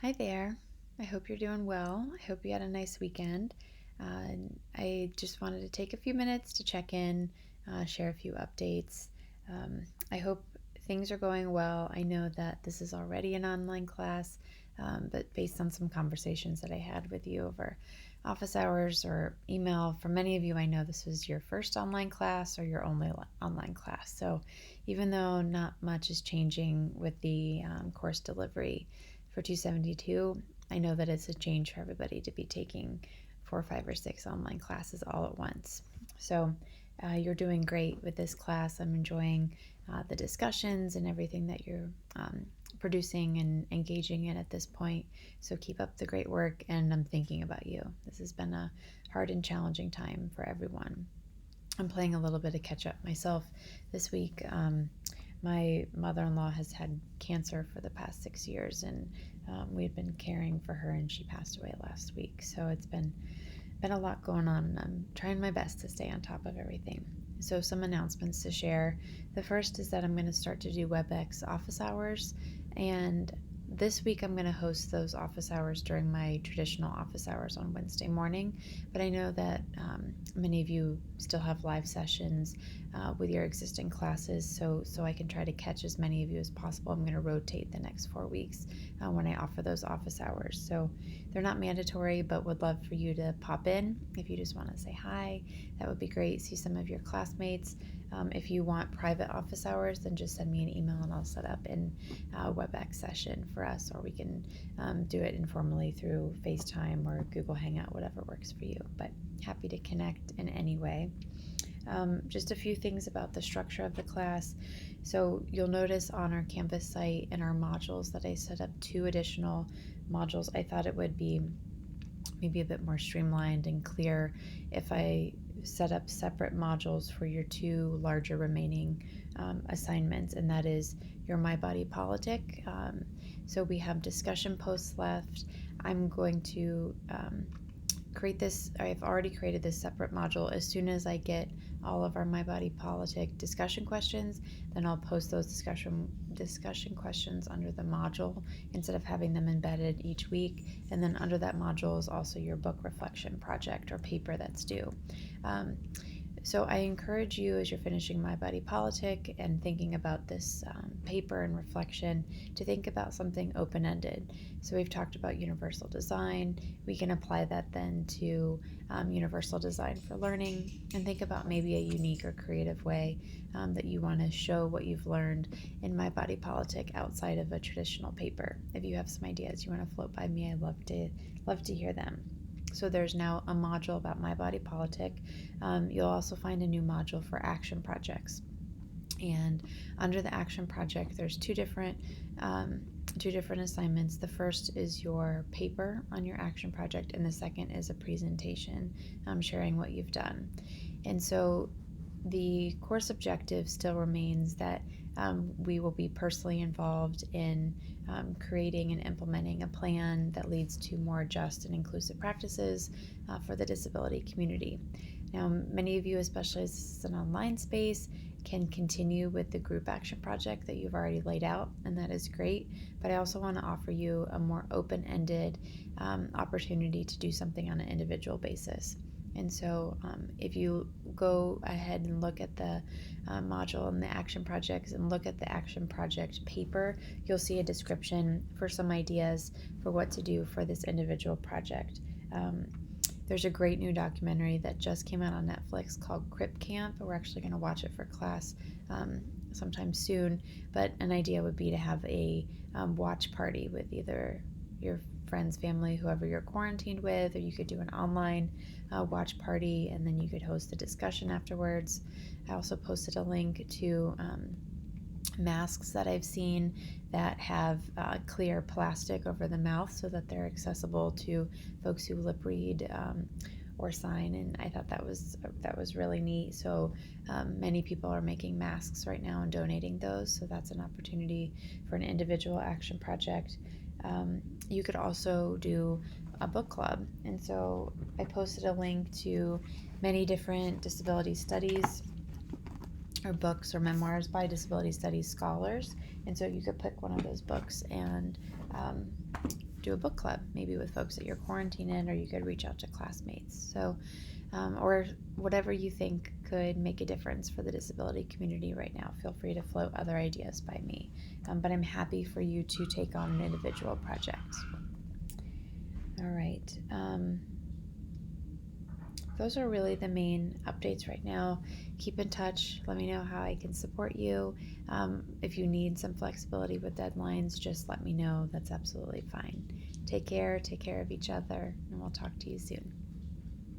Hi there. I hope you're doing well. I hope you had a nice weekend. I just wanted to take a few minutes to check in, share a few updates. I hope things are going well. I know that this is already an online class, but based on some conversations that I had with you over office hours or email, for many of you, I know this was your first online class or your only online class. So even though not much is changing with the course delivery, for 272, I know that it's a change for everybody to be taking 4, 5, or 6 online classes all at once. So you're doing great with this class. I'm enjoying the discussions and everything that you're producing and engaging in at this point. So keep up the great work, and I'm thinking about you. This has been a hard and challenging time for everyone. I'm playing a little bit of catch up myself this week. My mother-in-law has had cancer for the past 6 years, and we had been caring for her, and she passed away last week. So it's been a lot going on, and I'm trying my best to stay on top of everything. So some announcements to share. The first is that I'm going to start to do WebEx office hours, and this week I'm going to host those office hours during my traditional office hours on Wednesday morning. But I know that many of you still have live sessions with your existing classes, so I can try to catch as many of you as possible. I'm going to rotate the next 4 weeks when I offer those office hours. So they're not mandatory, but would love for you to pop in if you just want to say hi. That would be great. See some of your classmates. If you want private office hours, then just send me an email and I'll set up an WebEx session for us, or we can do it informally through FaceTime or Google Hangout, whatever works for you. But happy to connect in any way. Just a few things about the structure of the class. So you'll notice on our Canvas site and our modules that I set up 2 additional modules. I thought it would be maybe a bit more streamlined and clear if I set up separate modules for your 2 larger remaining assignments, and that is your My Body Politic. So we have discussion posts left. I'm going to create this. I've already created this separate module. As soon as I get all of our My Body Politic discussion questions, then I'll post those discussion questions under the module instead of having them embedded each week. And then under that module is also your book reflection project or paper that's due. So I encourage you, as you're finishing My Body Politic and thinking about this paper and reflection, to think about something open-ended. So we've talked about universal design. We can apply that then to universal design for learning, and think about maybe a unique or creative way that you want to show what you've learned in My Body Politic outside of a traditional paper. If you have some ideas you want to float by me, I'd love to hear them. So there's now a module about My Body Politic. You'll also find a new module for action projects. And under the action project, there's two different assignments. The first is your paper on your action project, and the second is a presentation sharing what you've done. And so the course objective still remains that we will be personally involved in creating and implementing a plan that leads to more just and inclusive practices for the disability community. Now, many of you, especially as this is an online space, can continue with the group action project that you've already laid out, and that is great. But I also want to offer you a more open-ended opportunity to do something on an individual basis. And so if you go ahead and look at the module and the action projects and look at the action project paper, you'll see a description for some ideas for what to do for this individual project. There's a great new documentary that just came out on Netflix called Crip Camp. We're actually going to watch it for class sometime soon. But an idea would be to have a watch party with either your friends, family, whoever you're quarantined with, or you could do an online watch party, and then you could host a discussion afterwards. I also posted a link to masks that I've seen that have clear plastic over the mouth so that they're accessible to folks who lip read or sign, and I thought that was really neat. So many people are making masks right now and donating those, so that's an opportunity for an individual action project. You could also do a book club, and so I posted a link to many different disability studies or books or memoirs by disability studies scholars, and so you could pick one of those books and do a book club, maybe with folks that you're quarantining, or you could reach out to classmates. So, or whatever you think could make a difference for the disability community right now. Feel free to float other ideas by me. But I'm happy for you to take on an individual project. All right. Those are really the main updates right now. Keep in touch. Let me know how I can support you. If you need some flexibility with deadlines, just let me know. That's absolutely fine. Take care of each other, and we'll talk to you soon.